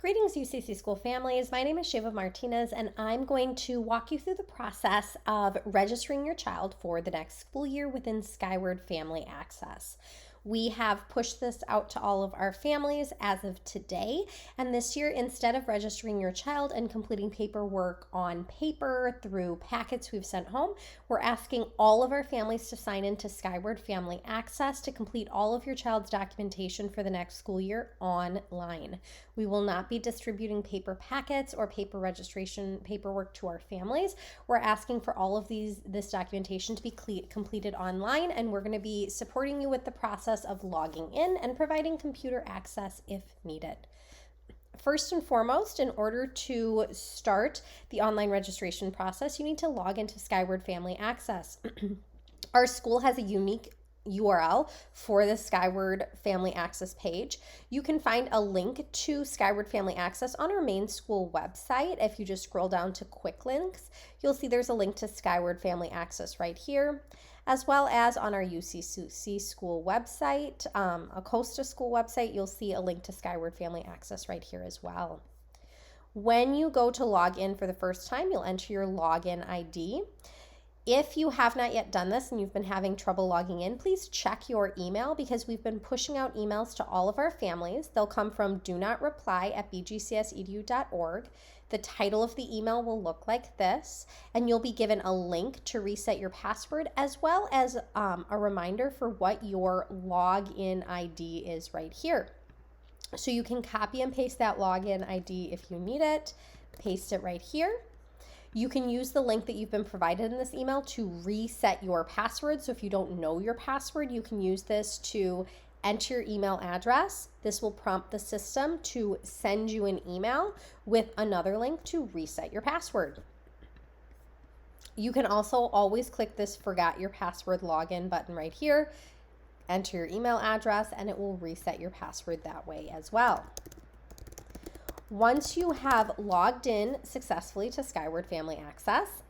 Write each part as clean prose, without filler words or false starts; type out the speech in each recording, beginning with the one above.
Greetings, UCC school families. My name is Shiva Martinez, and I'm going to walk you through the process of registering your child for the next school year within Skyward Family Access. We have pushed this out to all of our families as of today, and this year, instead of registering your child and completing paperwork on paper through packets we've sent home, we're asking all of our families to sign into Skyward Family Access to complete all of your child's documentation for the next school year online. We will not be distributing paper packets or paper registration paperwork to our families. We're asking for all of this documentation to be completed online, and we're going to be supporting you with the process of logging in and providing computer access if needed. First and foremost, in order to start the online registration process, you need to log into Skyward Family Access. Our school has a unique URL for the Skyward Family Access page. You can find a link to Skyward Family Access on our main school website. If you just scroll down to quick links, you'll see there's a link to Skyward Family Access right here, as well as on our UCC school website, Acosta school website, you'll see a link to Skyward Family Access right here as well. When you go to log in for the first time, you'll enter your login ID. If you have not yet done this and you've been having trouble logging in, please check your email because we've been pushing out emails to all of our families. They'll come from donot.reply@bgcsedu.org. The title of the email will look like this, and you'll be given a link to reset your password as well as a reminder for what your login ID is right here. So you can copy and paste that login ID if you need it, paste it right here. You can use the link that you've been provided in this email to reset your password. So if you don't know your password, you can use this to enter your email address. This will prompt the system to send you an email with another link to reset your password. You can also always click this Forgot Your Password Login button right here, enter your email address, and it will reset your password that way as well. Once you have logged in successfully to Skyward Family Access,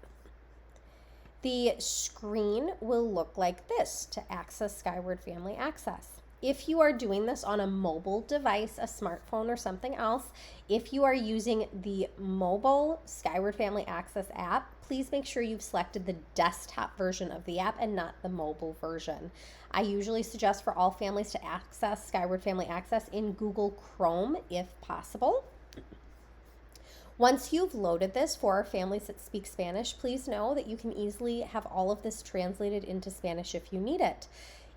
the screen will look like this to access Skyward Family Access. If you are doing this on a mobile device, a smartphone or something else, if you are using the mobile Skyward Family Access app, please make sure you've selected the desktop version of the app and not the mobile version. I usually suggest for all families to access Skyward Family Access in Google Chrome if possible. Once you've loaded this for our families that speak Spanish, please know that you can easily have all of this translated into Spanish if you need it.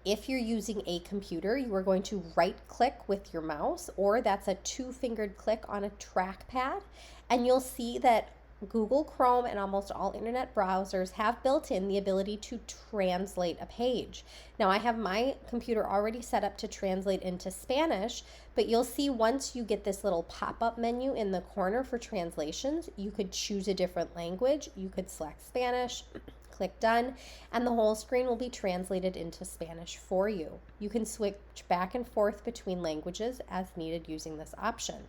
If you're using a computer, you are going to right-click with your mouse, or that's a two-fingered click on a trackpad, and you'll see that Google Chrome and almost all internet browsers have built in the ability to translate a page. Now, I have my computer already set up to translate into Spanish, but you'll see once you get this little pop-up menu in the corner for translations, you could choose a different language. You could select Spanish, click Done, and the whole screen will be translated into Spanish for you. You can switch back and forth between languages as needed using this option.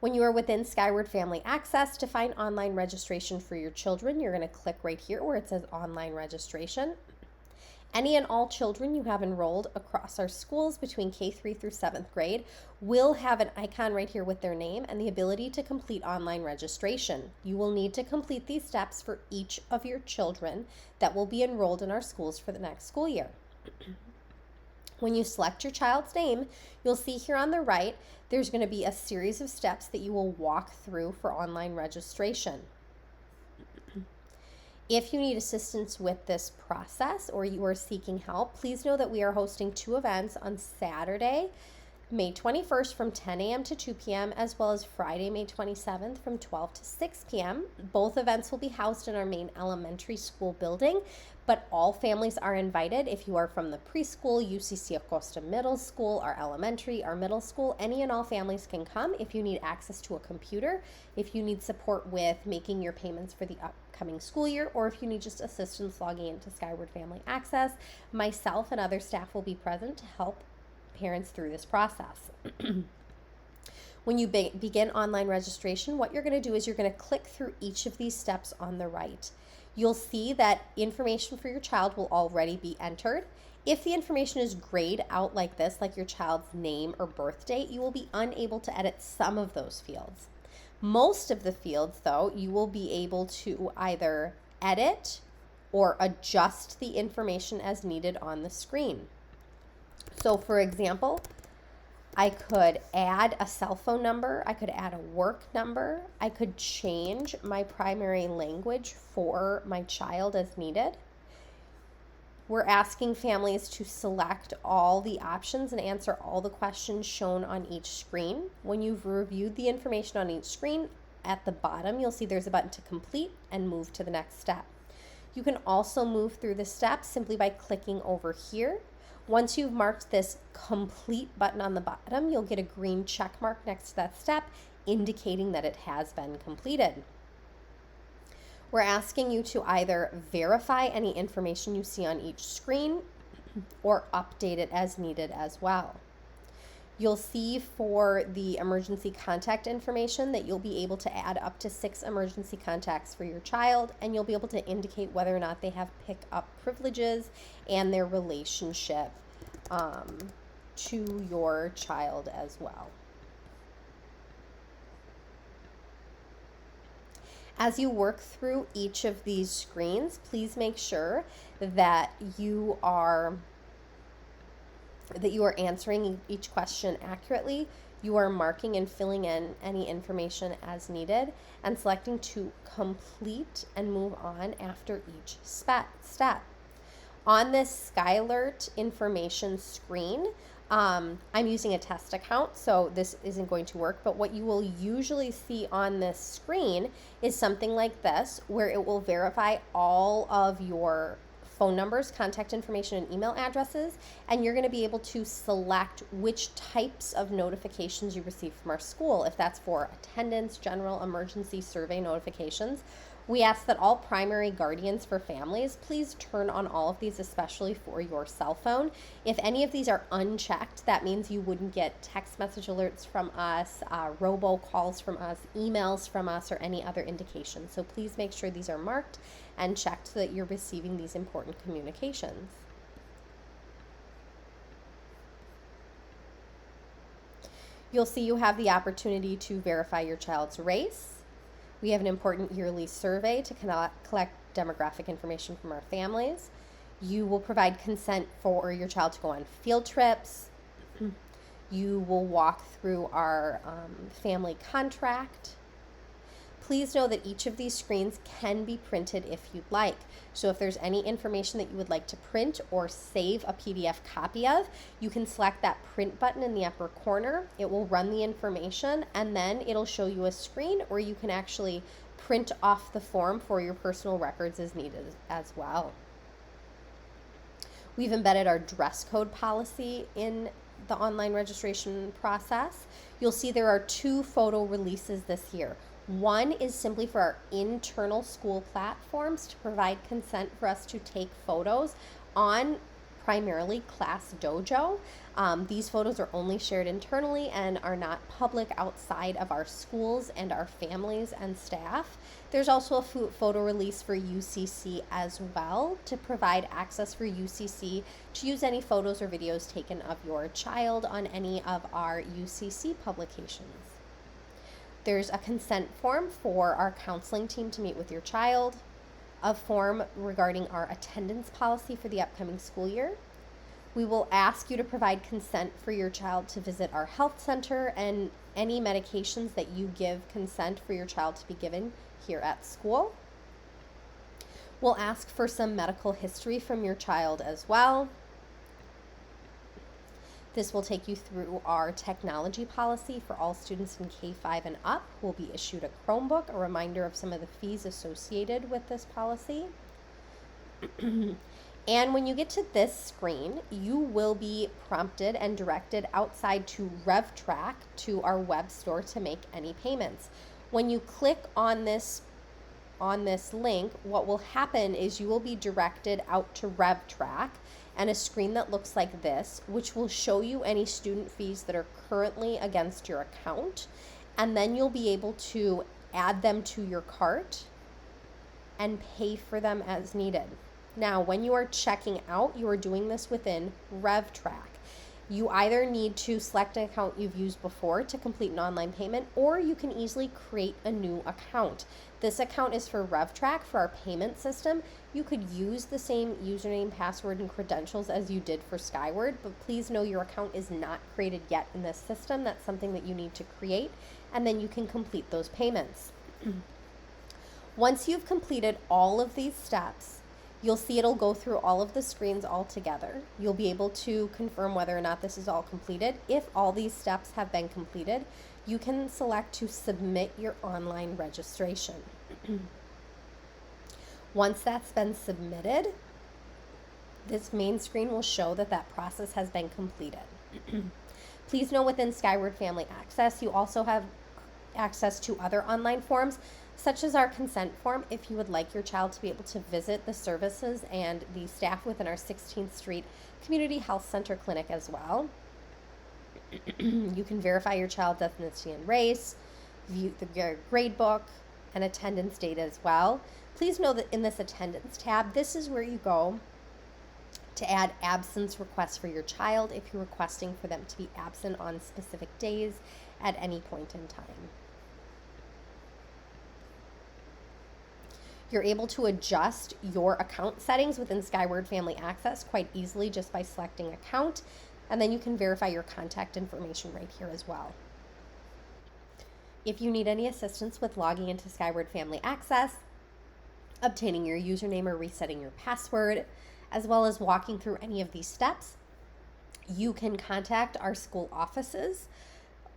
When you are within Skyward Family Access, to find online registration for your children, you're going to click right here where it says Online Registration. Any and all children you have enrolled across our schools between K3 through 7th grade will have an icon right here with their name and the ability to complete online registration. You will need to complete these steps for each of your children that will be enrolled in our schools for the next school year. When you select your child's name, you'll see here on the right, there's going to be a series of steps that you will walk through for online registration. If you need assistance with this process or you are seeking help, please know that we are hosting two events on Saturday, May 21st from 10 a.m. to 2 p.m., as well as Friday, May 27th from 12 to 6 p.m. Both events will be housed in our main elementary school building, but all families are invited. If you are from the preschool, UCC Acosta Middle School, our elementary, our middle school, any and all families can come. If you need access to a computer, if you need support with making your payments for the upcoming school year, or if you need just assistance logging into Skyward Family Access, myself and other staff will be present to help parents through this process. When you begin online registration, what you're going to do is you're going to click through each of these steps on the right. You'll see that information for your child will already be entered. If the information is grayed out like this, like your child's name or birth date, you will be unable to edit some of those fields. Most of the fields, though, you will be able to either edit or adjust the information as needed on the screen. So, for example, I could add a cell phone number, I could add a work number, I could change my primary language for my child as needed. We're asking families to select all the options and answer all the questions shown on each screen. When you've reviewed the information on each screen, at the bottom you'll see there's a button to complete and move to the next step. You can also move through the steps simply by clicking over here. Once you've marked this complete button on the bottom, you'll get a green check mark next to that step indicating that it has been completed. We're asking you to either verify any information you see on each screen or update it as needed as well. You'll see for the emergency contact information that you'll be able to add up to 6 emergency contacts for your child, and you'll be able to indicate whether or not they have pick-up privileges and their relationship to your child as well. As you work through each of these screens, please make sure that you are answering each question accurately. You are marking and filling in any information as needed and selecting to complete and move on after each step. On this SkyAlert information screen, I'm using a test account, so this isn't going to work, but what you will usually see on this screen is something like this, where it will verify all of your phone numbers, contact information, and email addresses, and you're going to be able to select which types of notifications you receive from our school. If that's for attendance, general, emergency, survey notifications. We ask that all primary guardians for families please turn on all of these, especially for your cell phone. If any of these are unchecked, that means you wouldn't get text message alerts from us, robocalls from us, emails from us, or any other indication. So please make sure these are marked and checked so that you're receiving these important communications. You'll see you have the opportunity to verify your child's race. We have an important yearly survey to collect demographic information from our families. You will provide consent for your child to go on field trips. You will walk through our family contract. Please know that each of these screens can be printed if you'd like. So if there's any information that you would like to print or save a PDF copy of, you can select that print button in the upper corner. It will run the information and then it'll show you a screen where you can actually print off the form for your personal records as needed as well. We've embedded our dress code policy in the online registration process. You'll see there are 2 photo releases this year. One is simply for our internal school platforms to provide consent for us to take photos on primarily Class Dojo. These photos are only shared internally and are not public outside of our schools and our families and staff. There's also a photo release for UCC as well to provide access for UCC to use any photos or videos taken of your child on any of our UCC publications. There's a consent form for our counseling team to meet with your child, a form regarding our attendance policy for the upcoming school year. We will ask you to provide consent for your child to visit our health center and any medications that you give consent for your child to be given here at school. We'll ask for some medical history from your child as well. This will take you through our technology policy for all students in K-5 and up. We'll be issued a Chromebook, a reminder of some of the fees associated with this policy. And when you get to this screen, you will be prompted and directed outside to RevTrack, to our web store, to make any payments. When you click on this link, what will happen is you will be directed out to RevTrack and a screen that looks like this, which will show you any student fees that are currently against your account, and then you'll be able to add them to your cart and pay for them as needed. Now, when you are checking out, you are doing this within RevTrack. You either need to select an account you've used before to complete an online payment, or you can easily create a new account. This account is for RevTrack, for our payment system. You could use the same username, password, and credentials as you did for Skyward, but please know your account is not created yet in this system. That's something that you need to create, and then you can complete those payments. Once you've completed all of these steps, you'll see it'll go through all of the screens all together. You'll be able to confirm whether or not this is all completed. If all these steps have been completed, you can select to submit your online registration. Once that's been submitted, this main screen will show that that process has been completed. Please know within Skyward Family Access, you also have access to other online forms, such as our consent form, if you would like your child to be able to visit the services and the staff within our 16th Street Community Health Center clinic as well. You can verify your child's ethnicity and race, view the grade book, and attendance data as well. Please know that in this attendance tab, this is where you go to add absence requests for your child if you're requesting for them to be absent on specific days at any point in time. You're able to adjust your account settings within Skyward Family Access quite easily just by selecting account, and then you can verify your contact information right here as well. If you need any assistance with logging into Skyward Family Access, obtaining your username or resetting your password, as well as walking through any of these steps, you can contact our school offices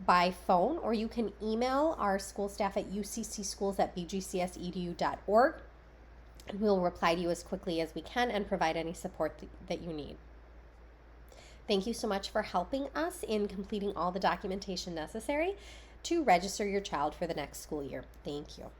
by phone, or you can email our school staff at uccschools@bgcsedu.org, and we'll reply to you as quickly as we can and provide any support that you need. Thank you so much for helping us in completing all the documentation necessary to register your child for the next school year. Thank you.